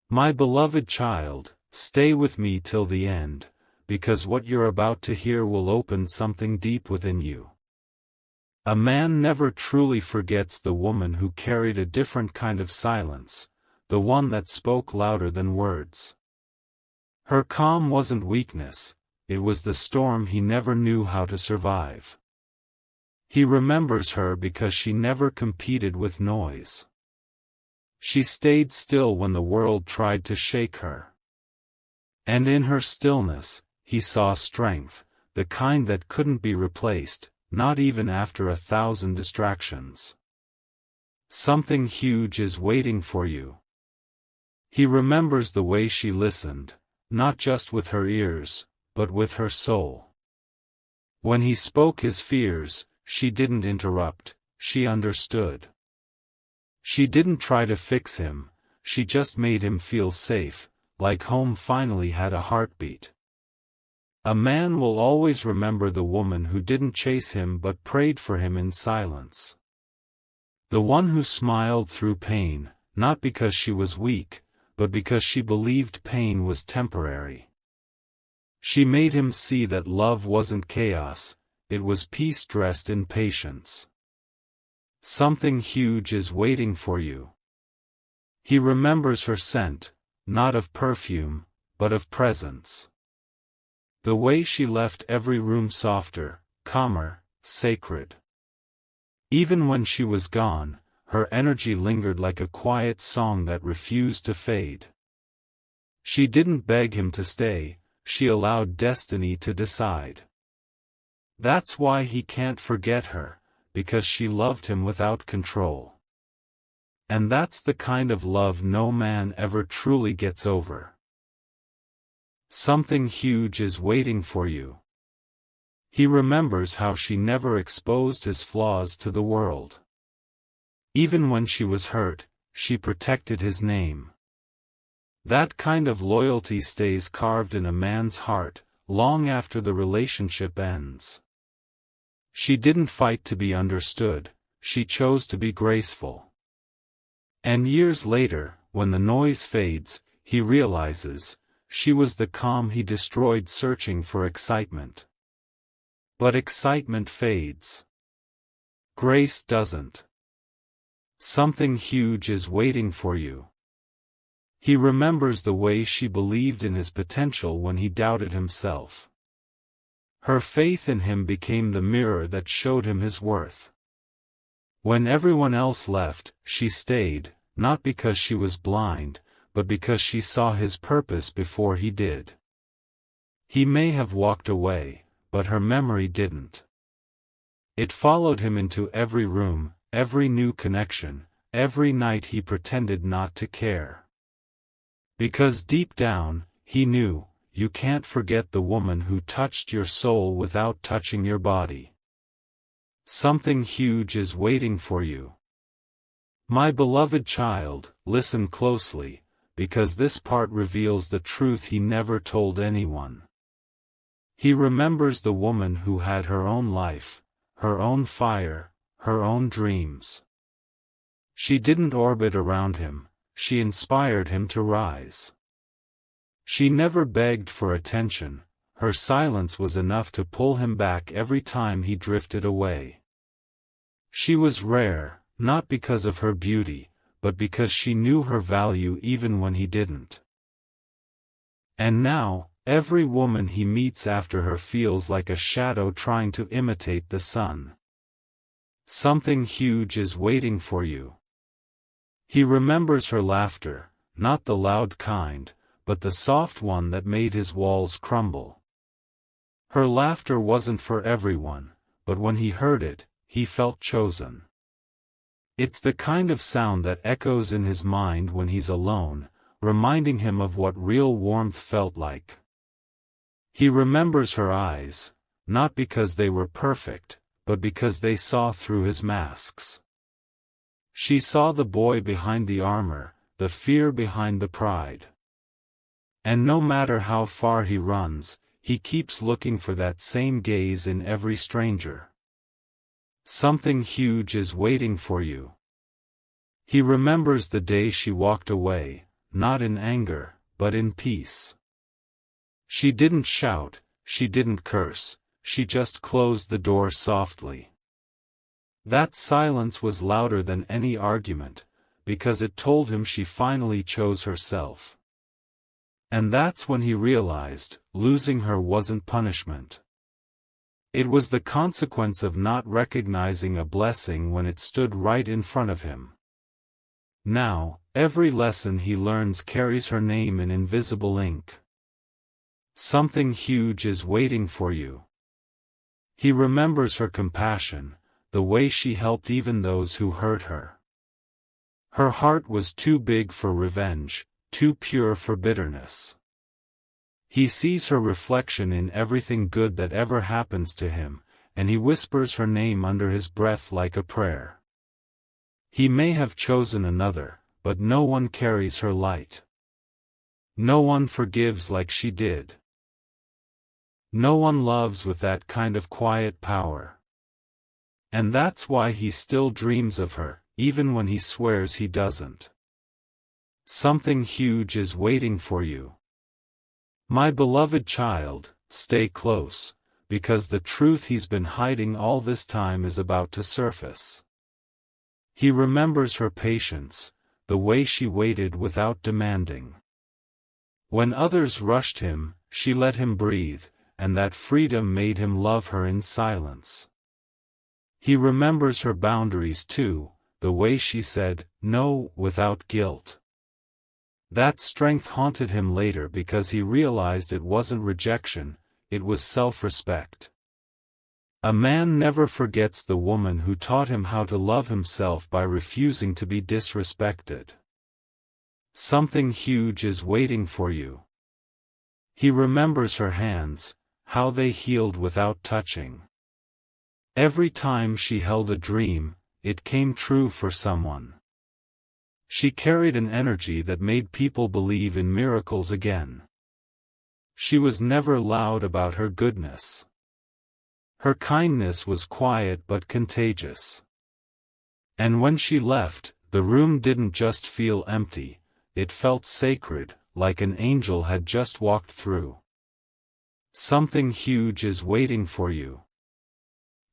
My beloved child, stay with me till the end, because what you're about to hear will open something deep within you. A man never truly forgets the woman who carried a different kind of silence, the one that spoke louder than words. Her calm wasn't weakness, it was the storm he never knew how to survive. He remembers her because she never competed with noise. She stayed still when the world tried to shake her. And in her stillness, he saw strength, the kind that couldn't be replaced, not even after 1,000 distractions. Something huge is waiting for you. He remembers the way she listened, not just with her ears, but with her soul. When he spoke his fears, she didn't interrupt, she understood. She didn't try to fix him, she just made him feel safe, like home finally had a heartbeat. A man will always remember the woman who didn't chase him but prayed for him in silence. The one who smiled through pain, not because she was weak, but because she believed pain was temporary. She made him see that love wasn't chaos, it was peace dressed in patience. Something huge is waiting for you. He remembers her scent, not of perfume, but of presence. The way she left every room softer, calmer, sacred. Even when she was gone, her energy lingered like a quiet song that refused to fade. She didn't beg him to stay, she allowed destiny to decide. That's why he can't forget her, because she loved him without control. And that's the kind of love no man ever truly gets over. Something huge is waiting for you. He remembers how she never exposed his flaws to the world. Even when she was hurt, she protected his name. That kind of loyalty stays carved in a man's heart, long after the relationship ends. She didn't fight to be understood, she chose to be graceful. And years later, when the noise fades, he realizes, she was the calm he destroyed searching for excitement. But excitement fades. Grace doesn't. Something huge is waiting for you. He remembers the way she believed in his potential when he doubted himself. Her faith in him became the mirror that showed him his worth. When everyone else left, she stayed, not because she was blind, but because she saw his purpose before he did. He may have walked away, but her memory didn't. It followed him into every room, every new connection, every night he pretended not to care. Because deep down, he knew, you can't forget the woman who touched your soul without touching your body. Something huge is waiting for you. My beloved child, listen closely, because this part reveals the truth he never told anyone. He remembers the woman who had her own life, her own fire, her own dreams. She didn't orbit around him, she inspired him to rise. She never begged for attention, her silence was enough to pull him back every time he drifted away. She was rare, not because of her beauty, but because she knew her value even when he didn't. And now, every woman he meets after her feels like a shadow trying to imitate the sun. Something huge is waiting for you. He remembers her laughter, not the loud kind, but the soft one that made his walls crumble. Her laughter wasn't for everyone, but when he heard it, he felt chosen. It's the kind of sound that echoes in his mind when he's alone, reminding him of what real warmth felt like. He remembers her eyes, not because they were perfect, but because they saw through his masks. She saw the boy behind the armor, the fear behind the pride. And no matter how far he runs, he keeps looking for that same gaze in every stranger. Something huge is waiting for you. He remembers the day she walked away, not in anger, but in peace. She didn't shout, she didn't curse, she just closed the door softly. That silence was louder than any argument, because it told him she finally chose herself. And that's when he realized, losing her wasn't punishment. It was the consequence of not recognizing a blessing when it stood right in front of him. Now, every lesson he learns carries her name in invisible ink. Something huge is waiting for you. He remembers her compassion, the way she helped even those who hurt her. Her heart was too big for revenge, too pure for bitterness. He sees her reflection in everything good that ever happens to him, and he whispers her name under his breath like a prayer. He may have chosen another, but no one carries her light. No one forgives like she did. No one loves with that kind of quiet power. And that's why he still dreams of her, even when he swears he doesn't. Something huge is waiting for you. My beloved child, stay close, because the truth he's been hiding all this time is about to surface. He remembers her patience, the way she waited without demanding. When others rushed him, she let him breathe, and that freedom made him love her in silence. He remembers her boundaries too, the way she said, no, without guilt. That strength haunted him later because he realized it wasn't rejection, it was self-respect. A man never forgets the woman who taught him how to love himself by refusing to be disrespected. Something huge is waiting for you. He remembers her hands, how they healed without touching. Every time she held a dream, it came true for someone. She carried an energy that made people believe in miracles again. She was never loud about her goodness. Her kindness was quiet but contagious. And when she left, the room didn't just feel empty, it felt sacred, like an angel had just walked through. Something huge is waiting for you.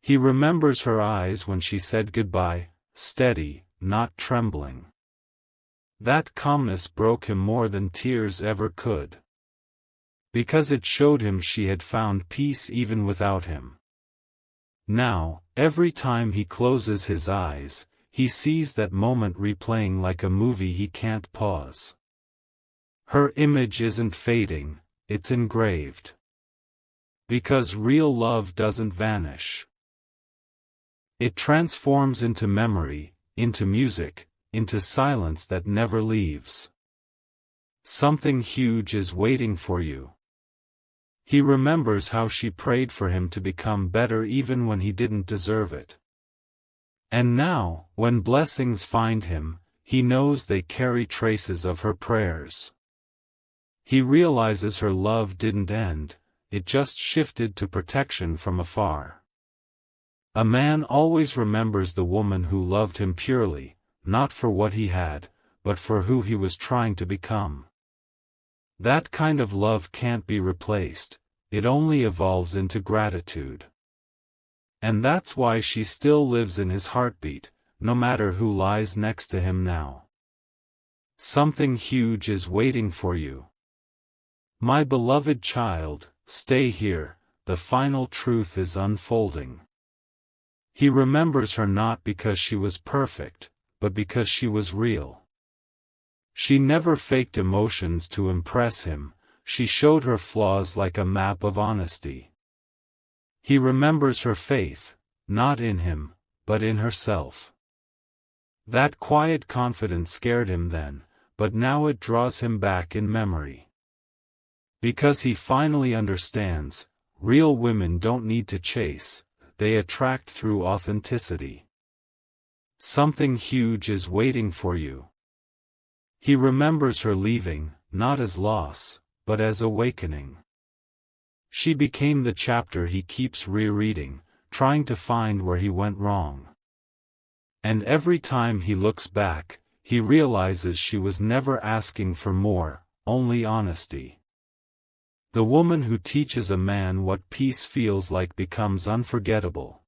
He remembers her eyes when she said goodbye, steady, not trembling. That calmness broke him more than tears ever could. Because it showed him she had found peace even without him. Now, every time he closes his eyes, he sees that moment replaying like a movie he can't pause. Her image isn't fading, it's engraved. Because real love doesn't vanish. It transforms into memory, into music, into silence that never leaves. Something huge is waiting for you. He remembers how she prayed for him to become better even when he didn't deserve it. And now, when blessings find him, he knows they carry traces of her prayers. He realizes her love didn't end, it just shifted to protection from afar. A man always remembers the woman who loved him purely, not for what he had, but for who he was trying to become. That kind of love can't be replaced, it only evolves into gratitude. And that's why she still lives in his heartbeat, no matter who lies next to him now. Something huge is waiting for you. My beloved child, stay here, the final truth is unfolding. He remembers her not because she was perfect, but because she was real. She never faked emotions to impress him, she showed her flaws like a map of honesty. He remembers her faith, not in him, but in herself. That quiet confidence scared him then, but now it draws him back in memory. Because he finally understands, real women don't need to chase, they attract through authenticity. Something huge is waiting for you. He remembers her leaving, not as loss, but as awakening. She became the chapter he keeps rereading, trying to find where he went wrong. And every time he looks back, he realizes she was never asking for more, only honesty. The woman who teaches a man what peace feels like becomes unforgettable.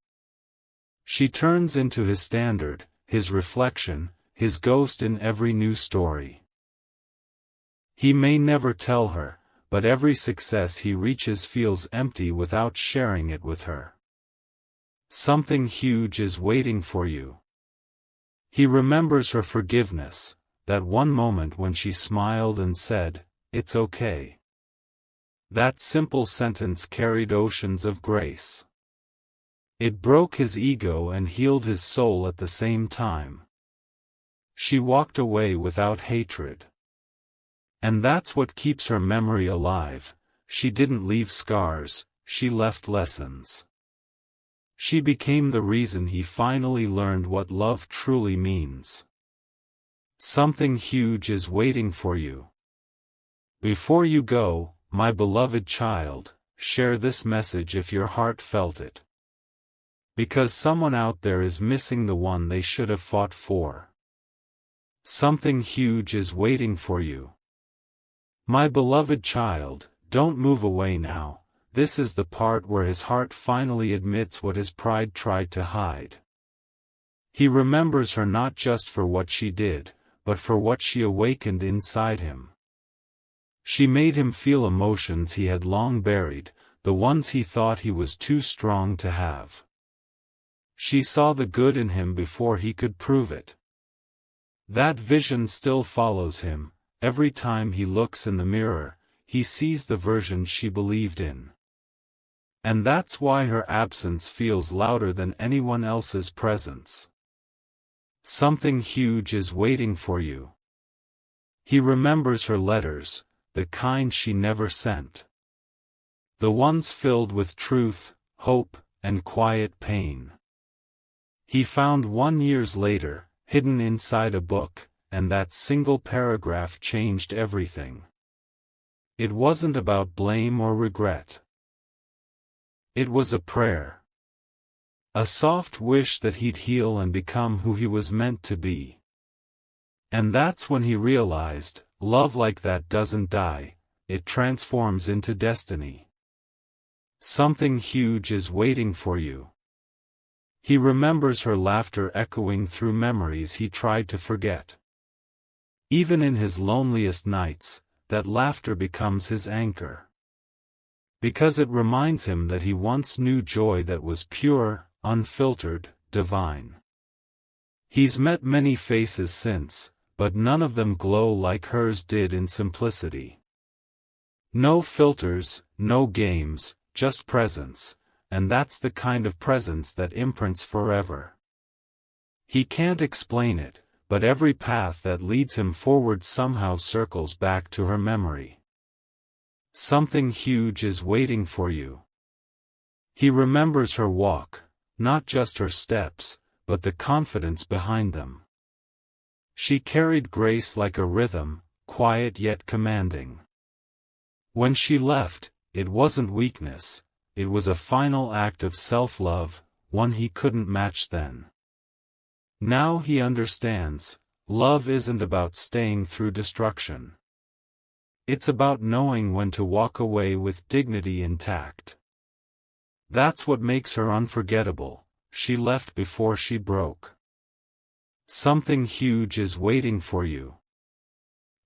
She turns into his standard, his reflection, his ghost in every new story. He may never tell her, but every success he reaches feels empty without sharing it with her. Something huge is waiting for you. He remembers her forgiveness, that one moment when she smiled and said, "It's okay." That simple sentence carried oceans of grace. It broke his ego and healed his soul at the same time. She walked away without hatred. And that's what keeps her memory alive. She didn't leave scars, she left lessons. She became the reason he finally learned what love truly means. Something huge is waiting for you. Before you go, my beloved child, share this message if your heart felt it. Because someone out there is missing the one they should have fought for. Something huge is waiting for you. My beloved child, don't move away now. This is the part where his heart finally admits what his pride tried to hide. He remembers her not just for what she did, but for what she awakened inside him. She made him feel emotions he had long buried, the ones he thought he was too strong to have. She saw the good in him before he could prove it. That vision still follows him. Every time he looks in the mirror, he sees the version she believed in. And that's why her absence feels louder than anyone else's presence. Something huge is waiting for you. He remembers her letters, the kind she never sent. The ones filled with truth, hope, and quiet pain. He found one years later, hidden inside a book, and that single paragraph changed everything. It wasn't about blame or regret. It was a prayer. A soft wish that he'd heal and become who he was meant to be. And that's when he realized, love like that doesn't die, it transforms into destiny. Something huge is waiting for you. He remembers her laughter echoing through memories he tried to forget. Even in his loneliest nights, that laughter becomes his anchor. Because it reminds him that he once knew joy that was pure, unfiltered, divine. He's met many faces since, but none of them glow like hers did in simplicity. No filters, no games, just presence, and that's the kind of presence that imprints forever. He can't explain it, but every path that leads him forward somehow circles back to her memory. Something huge is waiting for you. He remembers her walk, not just her steps, but the confidence behind them. She carried grace like a rhythm, quiet yet commanding. When she left, it wasn't weakness, it was a final act of self-love, one he couldn't match then. Now he understands, love isn't about staying through destruction. It's about knowing when to walk away with dignity intact. That's what makes her unforgettable. She left before she broke. Something huge is waiting for you.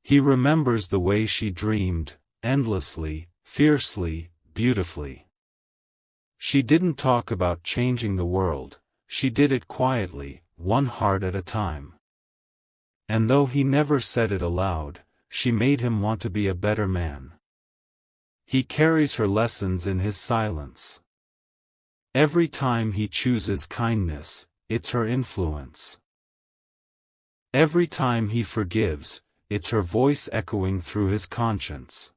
He remembers the way she dreamed, endlessly, fiercely, beautifully. She didn't talk about changing the world, she did it quietly, one heart at a time. And though he never said it aloud, she made him want to be a better man. He carries her lessons in his silence. Every time he chooses kindness, it's her influence. Every time he forgives, it's her voice echoing through his conscience.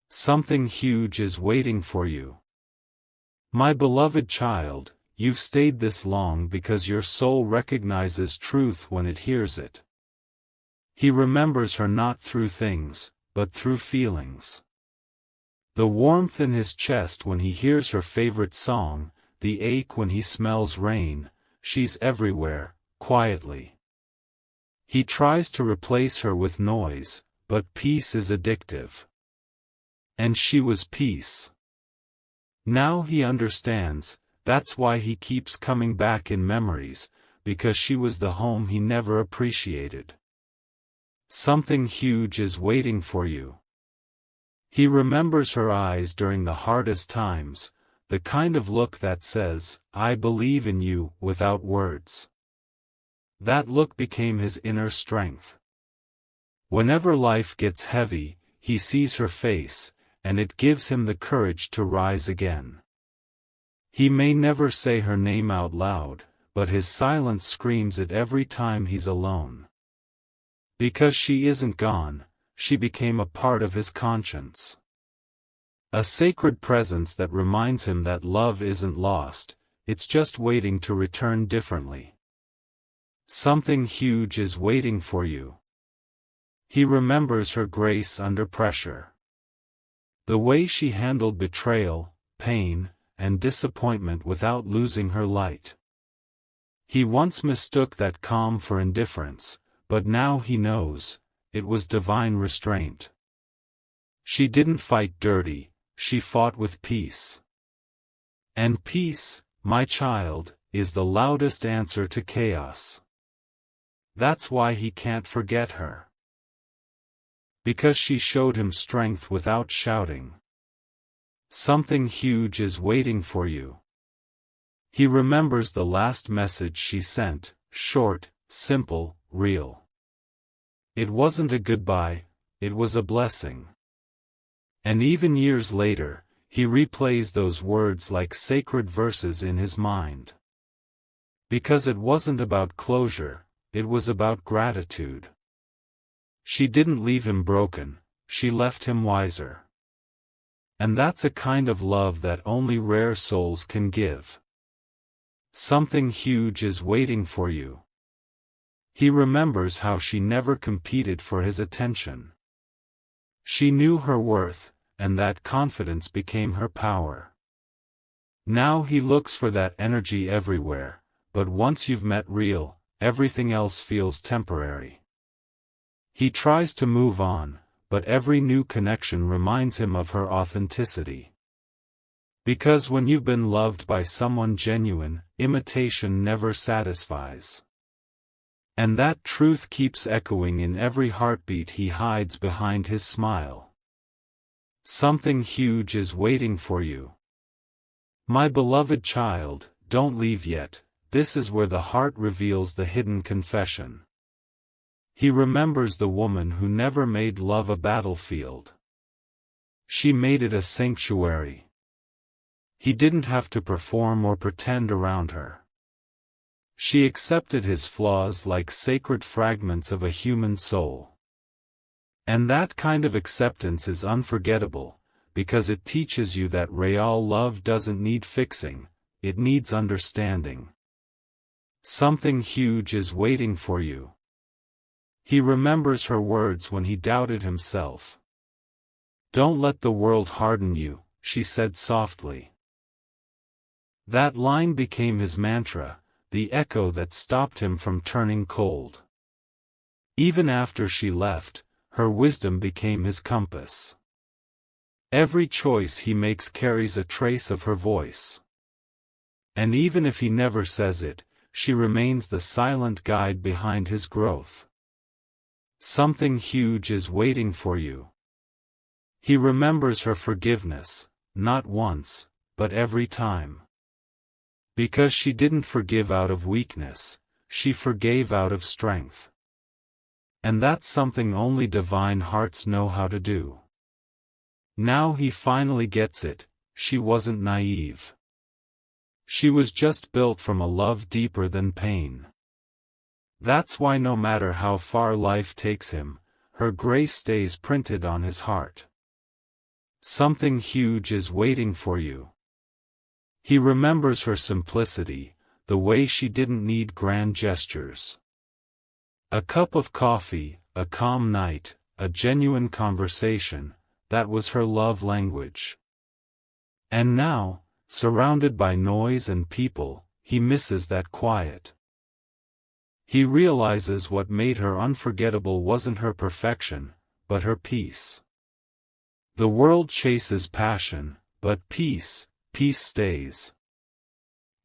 Something huge is waiting for you. My beloved child, you've stayed this long because your soul recognizes truth when it hears it. He remembers her not through things, but through feelings. The warmth in his chest when he hears her favorite song, the ache when he smells rain, she's everywhere, quietly. He tries to replace her with noise, but peace is addictive. And she was peace. Now he understands, that's why he keeps coming back in memories, because she was the home he never appreciated. Something huge is waiting for you. He remembers her eyes during the hardest times, the kind of look that says, "I believe in you," without words. That look became his inner strength. Whenever life gets heavy, he sees her face, and it gives him the courage to rise again. He may never say her name out loud, but his silence screams it every time he's alone. Because she isn't gone, she became a part of his conscience. A sacred presence that reminds him that love isn't lost, it's just waiting to return differently. Something huge is waiting for you. He remembers her grace under pressure. The way she handled betrayal, pain, and disappointment without losing her light. He once mistook that calm for indifference, but now he knows, it was divine restraint. She didn't fight dirty, she fought with peace. And peace, my child, is the loudest answer to chaos. That's why he can't forget her. Because she showed him strength without shouting. Something huge is waiting for you. He remembers the last message she sent, short, simple, real. It wasn't a goodbye, it was a blessing. And even years later, he replays those words like sacred verses in his mind. Because it wasn't about closure, it was about gratitude. She didn't leave him broken, she left him wiser. And that's a kind of love that only rare souls can give. Something huge is waiting for you. He remembers how she never competed for his attention. She knew her worth, and that confidence became her power. Now he looks for that energy everywhere, but once you've met real, everything else feels temporary. He tries to move on, but every new connection reminds him of her authenticity. Because when you've been loved by someone genuine, imitation never satisfies. And that truth keeps echoing in every heartbeat he hides behind his smile. Something huge is waiting for you. My beloved child, don't leave yet, this is where the heart reveals the hidden confession. He remembers the woman who never made love a battlefield. She made it a sanctuary. He didn't have to perform or pretend around her. She accepted his flaws like sacred fragments of a human soul. And that kind of acceptance is unforgettable, because it teaches you that real love doesn't need fixing, it needs understanding. Something huge is waiting for you. He remembers her words when he doubted himself. Don't let the world harden you, she said softly. That line became his mantra, the echo that stopped him from turning cold. Even after she left, her wisdom became his compass. Every choice he makes carries a trace of her voice. And even if he never says it, she remains the silent guide behind his growth. Something huge is waiting for you. He remembers her forgiveness, not once, but every time. Because she didn't forgive out of weakness, she forgave out of strength. And that's something only divine hearts know how to do. Now he finally gets it, she wasn't naive. She was just built from a love deeper than pain. That's why no matter how far life takes him, her grace stays printed on his heart. Something huge is waiting for you. He remembers her simplicity, the way she didn't need grand gestures. A cup of coffee, a calm night, a genuine conversation, that was her love language. And now, surrounded by noise and people, he misses that quiet. He realizes what made her unforgettable wasn't her perfection, but her peace. The world chases passion, but peace stays.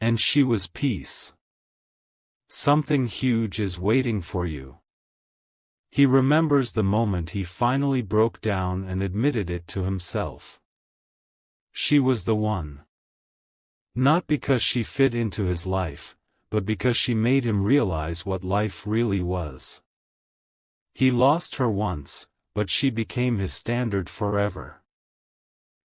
And she was peace. Something huge is waiting for you. He remembers the moment he finally broke down and admitted it to himself. She was the one. Not because she fit into his life, but because she made him realize what life really was. He lost her once, but she became his standard forever.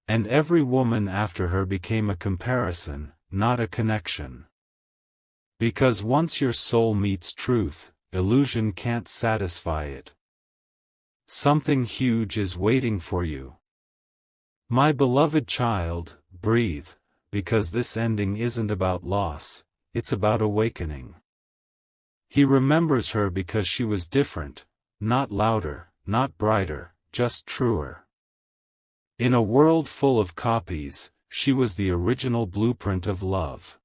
And every woman after her became a comparison, not a connection. Because once your soul meets truth, illusion can't satisfy it. Something huge is waiting for you. My beloved child, breathe, because this ending isn't about loss, it's about awakening. He remembers her because she was different, not louder, not brighter, just truer. In a world full of copies, she was the original blueprint of love.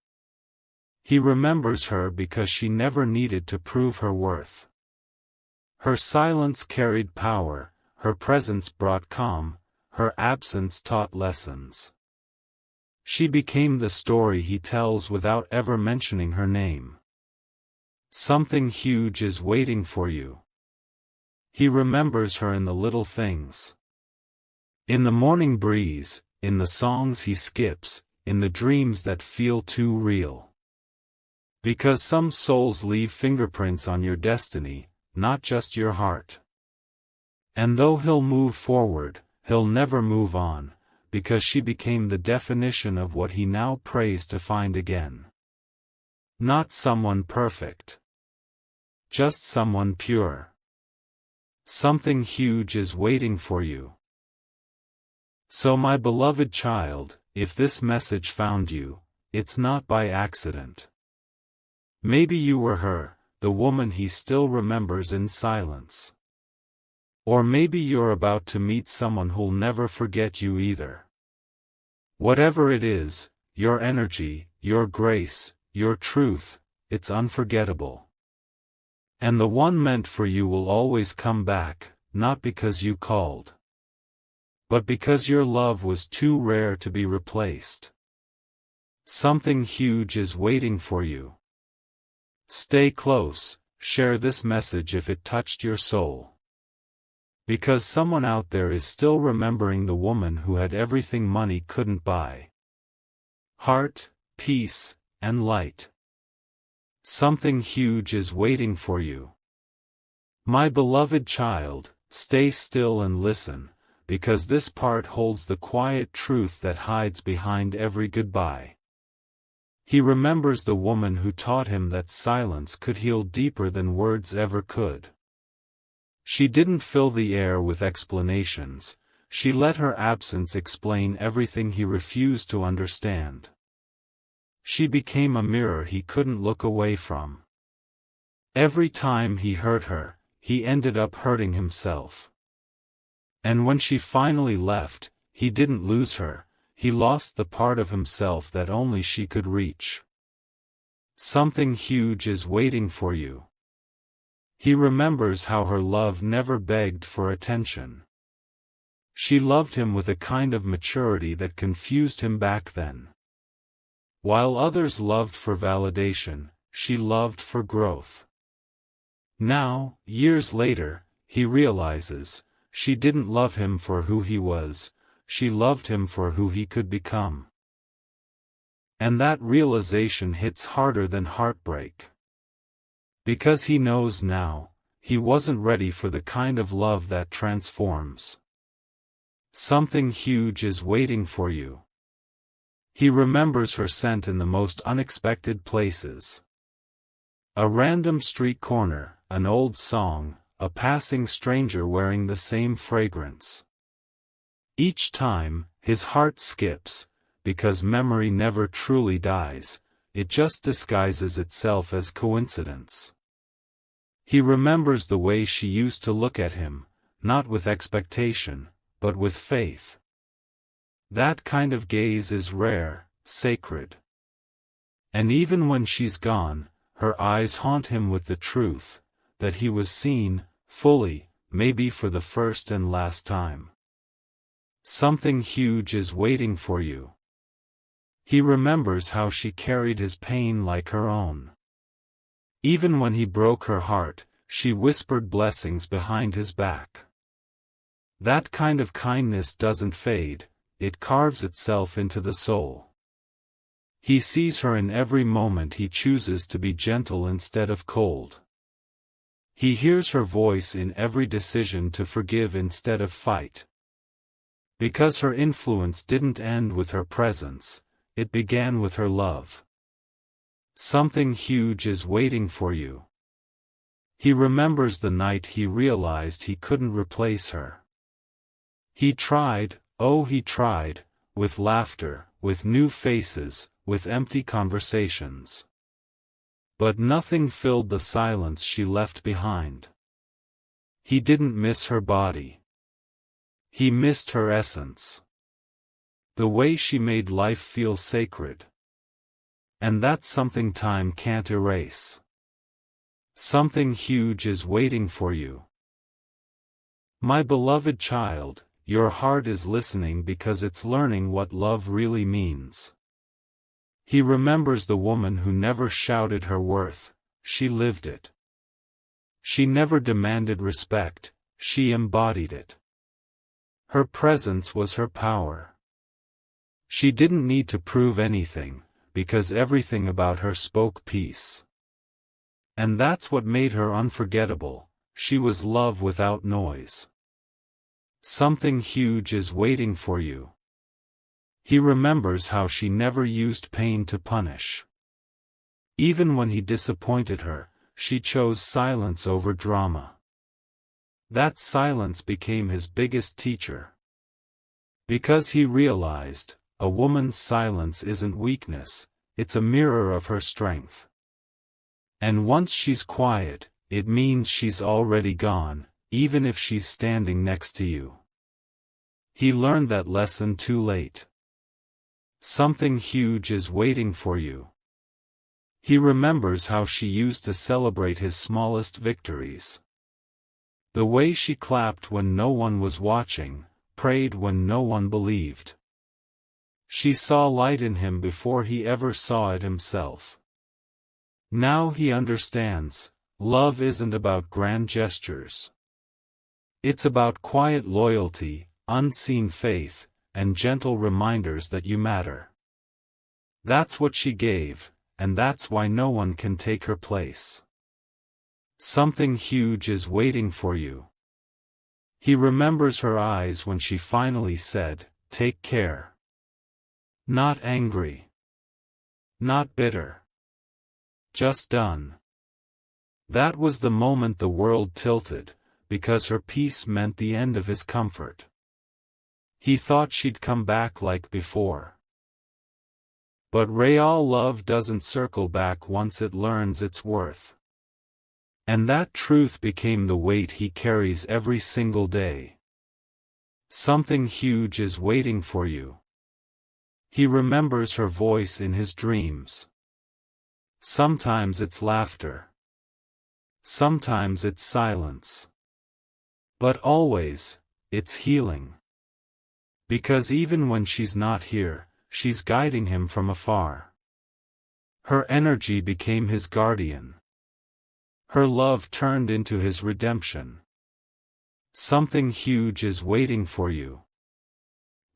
He remembers her because she never needed to prove her worth. Her silence carried power, her presence brought calm, her absence taught lessons. She became the story he tells without ever mentioning her name. Something huge is waiting for you. He remembers her in the little things. In the morning breeze, in the songs he skips, in the dreams that feel too real. Because some souls leave fingerprints on your destiny, not just your heart. And though he'll move forward, he'll never move on, because she became the definition of what he now prays to find again. Not someone perfect. Just someone pure. Something huge is waiting for you. So my beloved child, if this message found you, it's not by accident. Maybe you were her, the woman he still remembers in silence. Or maybe you're about to meet someone who'll never forget you either. Whatever it is, your energy, your grace, your truth, it's unforgettable. And the one meant for you will always come back, not because you called, but because your love was too rare to be replaced. Something huge is waiting for you. Stay close, share this message if it touched your soul. Because someone out there is still remembering the woman who had everything money couldn't buy. Heart, peace, and light. Something huge is waiting for you. My beloved child, stay still and listen, because this part holds the quiet truth that hides behind every goodbye. He remembers the woman who taught him that silence could heal deeper than words ever could. She didn't fill the air with explanations, she let her absence explain everything he refused to understand. She became a mirror he couldn't look away from. Every time he hurt her, he ended up hurting himself. And when she finally left, he didn't lose her, he lost the part of himself that only she could reach. Something huge is waiting for you. He remembers how her love never begged for attention. She loved him with a kind of maturity that confused him back then. While others loved for validation, she loved for growth. Now, years later, he realizes, she didn't love him for who he was, she loved him for who he could become. And that realization hits harder than heartbreak. Because he knows now, he wasn't ready for the kind of love that transforms. Something huge is waiting for you. He remembers her scent in the most unexpected places. A random street corner, an old song, a passing stranger wearing the same fragrance. Each time, his heart skips, because memory never truly dies, it just disguises itself as coincidence. He remembers the way she used to look at him, not with expectation, but with faith. That kind of gaze is rare, sacred. And even when she's gone, her eyes haunt him with the truth, that he was seen, fully, maybe for the first and last time. Something huge is waiting for you. He remembers how she carried his pain like her own. Even when he broke her heart, she whispered blessings behind his back. That kind of kindness doesn't fade, it carves itself into the soul. He sees her in every moment he chooses to be gentle instead of cold. He hears her voice in every decision to forgive instead of fight. Because her influence didn't end with her presence, it began with her love. Something huge is waiting for you. He remembers the night he realized he couldn't replace her. He tried, oh he tried, with laughter, with new faces, with empty conversations. But nothing filled the silence she left behind. He didn't miss her body. He missed her essence. The way she made life feel sacred. And that's something time can't erase. Something huge is waiting for you. My beloved child, your heart is listening because it's learning what love really means. He remembers the woman who never shouted her worth, she lived it. She never demanded respect, she embodied it. Her presence was her power. She didn't need to prove anything, because everything about her spoke peace. And that's what made her unforgettable, she was love without noise. Something huge is waiting for you. He remembers how she never used pain to punish. Even when he disappointed her, she chose silence over drama. That silence became his biggest teacher. Because he realized, a woman's silence isn't weakness, it's a mirror of her strength. And once she's quiet, it means she's already gone, even if she's standing next to you. He learned that lesson too late. Something huge is waiting for you. He remembers how she used to celebrate his smallest victories. The way she clapped when no one was watching, prayed when no one believed. She saw light in him before he ever saw it himself. Now he understands, love isn't about grand gestures. It's about quiet loyalty, unseen faith, and gentle reminders that you matter. That's what she gave, and that's why no one can take her place. Something huge is waiting for you. He remembers her eyes when she finally said, "Take care." Not angry. Not bitter. Just done. That was the moment the world tilted, because her peace meant the end of his comfort. He thought she'd come back like before. But real love doesn't circle back once it learns its worth. And that truth became the weight he carries every single day. Something huge is waiting for you. He remembers her voice in his dreams. Sometimes it's laughter. Sometimes it's silence. But always, it's healing. Because even when she's not here, she's guiding him from afar. Her energy became his guardian. Her love turned into his redemption. Something huge is waiting for you.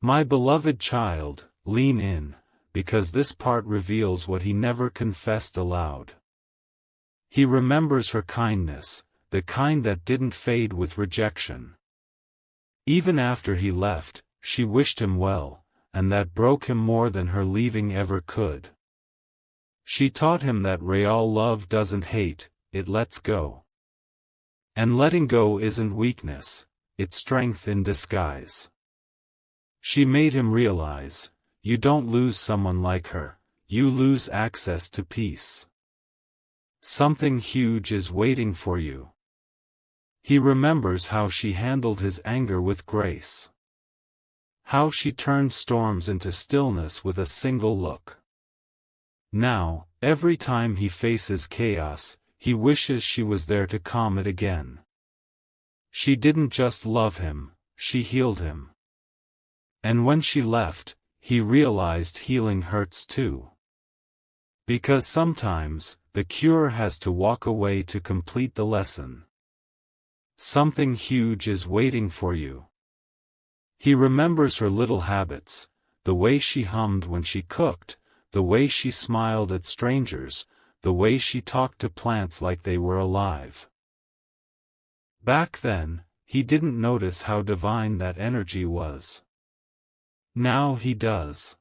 My beloved child, lean in, because this part reveals what he never confessed aloud. He remembers her kindness, the kind that didn't fade with rejection. Even after he left, she wished him well, and that broke him more than her leaving ever could. She taught him that real love doesn't hate, it lets go. And letting go isn't weakness, it's strength in disguise. She made him realize, you don't lose someone like her, you lose access to peace. Something huge is waiting for you. He remembers how she handled his anger with grace. How she turned storms into stillness with a single look. Now, Every time he faces chaos, he wishes she was there to calm it again. She didn't just love him, she healed him. And when she left, he realized healing hurts too. Because sometimes, the cure has to walk away to complete the lesson. Something huge is waiting for you. He remembers her little habits, the way she hummed when she cooked, the way she smiled at strangers, the way she talked to plants like they were alive. Back then, he didn't notice how divine that energy was. Now he does.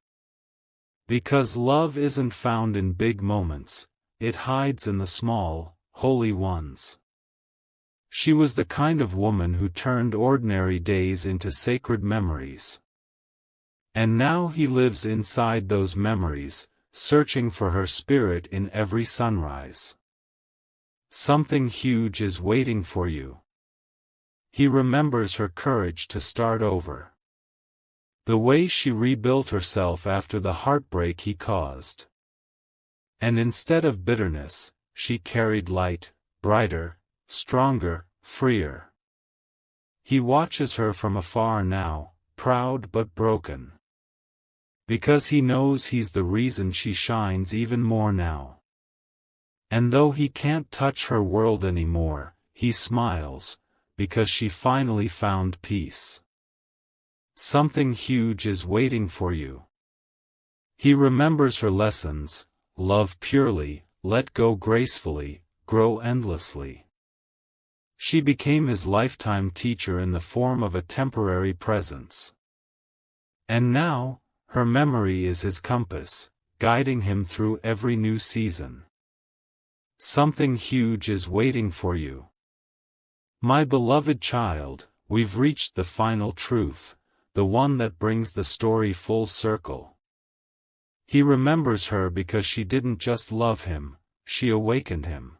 Because love isn't found in big moments, it hides in the small, holy ones. She was the kind of woman who turned ordinary days into sacred memories. And now he lives inside those memories, searching for her spirit in every sunrise. Something huge is waiting for you. He remembers her courage to start over. The way she rebuilt herself after the heartbreak he caused. And instead of bitterness, she carried light, brighter, stronger, freer. He watches her from afar now, proud but broken. Because he knows he's the reason she shines even more now. And though he can't touch her world anymore, he smiles, because she finally found peace. Something huge is waiting for you. He remembers her lessons: love purely, let go gracefully, grow endlessly. She became his lifetime teacher in the form of a temporary presence. And now, her memory is his compass, guiding him through every new season. Something huge is waiting for you. My beloved child, we've reached the final truth, the one that brings the story full circle. He remembers her because she didn't just love him, she awakened him.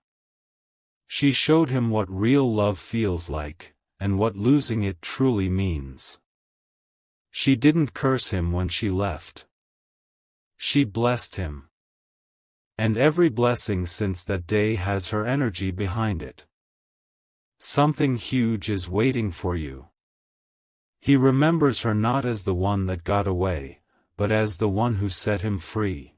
She showed him what real love feels like, and what losing it truly means. She didn't curse him when she left. She blessed him. And every blessing since that day has her energy behind it. Something huge is waiting for you. He remembers her not as the one that got away, but as the one who set him free.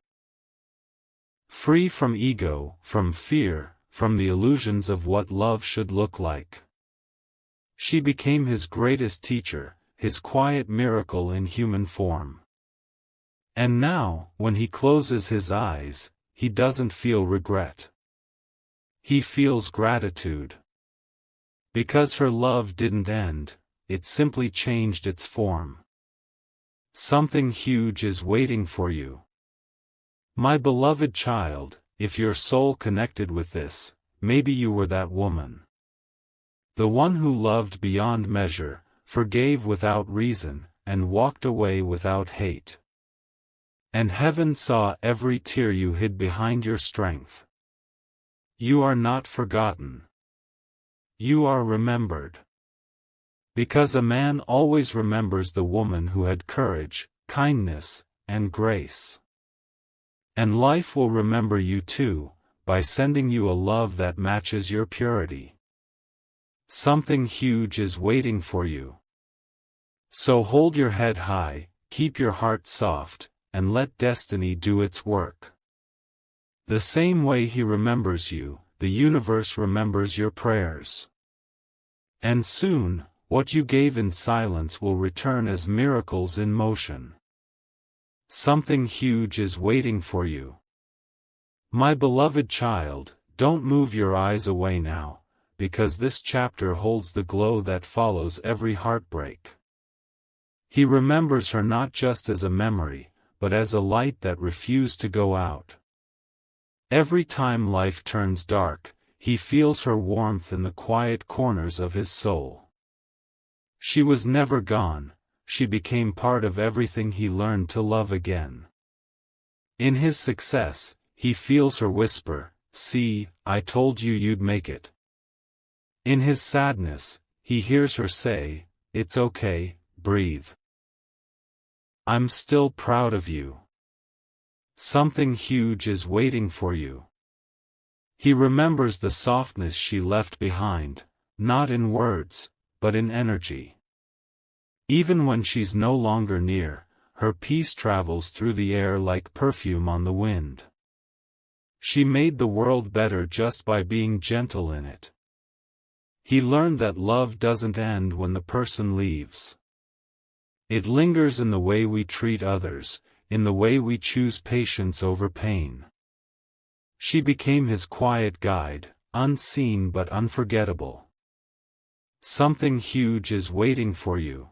Free from ego, from fear, from the illusions of what love should look like. She became his greatest teacher, his quiet miracle in human form. And now, when he closes his eyes, he doesn't feel regret. He feels gratitude. Because her love didn't end, it simply changed its form. Something huge is waiting for you. My beloved child, if your soul connected with this, maybe you were that woman. The one who loved beyond measure, forgave without reason, and walked away without hate. And heaven saw every tear you hid behind your strength. You are not forgotten. You are remembered. Because a man always remembers the woman who had courage, kindness, and grace. And life will remember you too, by sending you a love that matches your purity. Something huge is waiting for you. So hold your head high, keep your heart soft, and let destiny do its work. The same way he remembers you, the universe remembers your prayers. And soon, what you gave in silence will return as miracles in motion. Something huge is waiting for you. My beloved child, don't move your eyes away now, because this chapter holds the glow that follows every heartbreak. He remembers her not just as a memory, but as a light that refused to go out. Every time life turns dark, he feels her warmth in the quiet corners of his soul. She was never gone, she became part of everything he learned to love again. In his success, he feels her whisper, "See, I told you you'd make it." In his sadness, he hears her say, "It's okay, breathe. I'm still proud of you." Something huge is waiting for you. He remembers the softness she left behind, not in words, but in energy. Even when she's no longer near, her peace travels through the air like perfume on the wind. She made the world better just by being gentle in it. He learned that love doesn't end when the person leaves. It lingers in the way we treat others, in the way we choose patience over pain. She became his quiet guide, unseen but unforgettable. Something huge is waiting for you.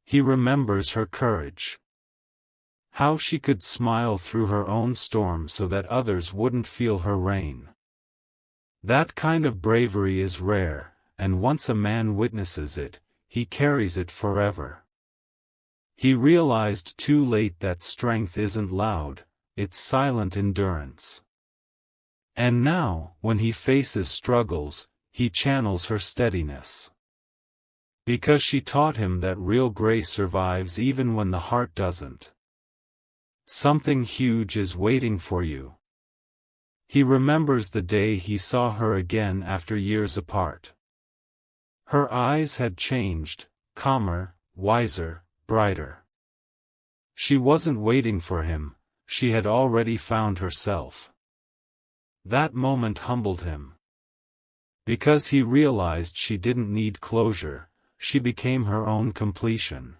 He remembers her courage. How she could smile through her own storm so that others wouldn't feel her rain. That kind of bravery is rare, and once a man witnesses it, he carries it forever. He realized too late that strength isn't loud, it's silent endurance. And now, when he faces struggles, he channels her steadiness. Because she taught him that real grace survives even when the heart doesn't. Something huge is waiting for you. He remembers the day he saw her again after years apart. Her eyes had changed, calmer, wiser, brighter. She wasn't waiting for him, she had already found herself. That moment humbled him. Because he realized she didn't need closure, she became her own completion.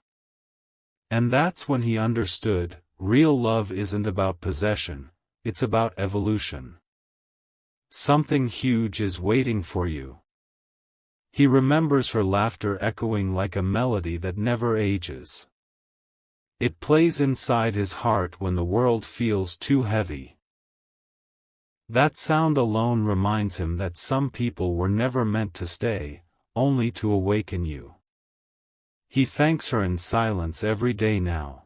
And that's when he understood, real love isn't about possession, it's about evolution. Something huge is waiting for you. He remembers her laughter echoing like a melody that never ages. It plays inside his heart when the world feels too heavy. That sound alone reminds him that some people were never meant to stay, only to awaken you. He thanks her in silence every day now.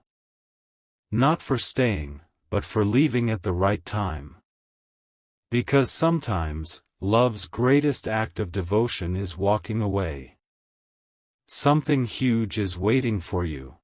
Not for staying, but for leaving at the right time. Because sometimes, love's greatest act of devotion is walking away. Something huge is waiting for you.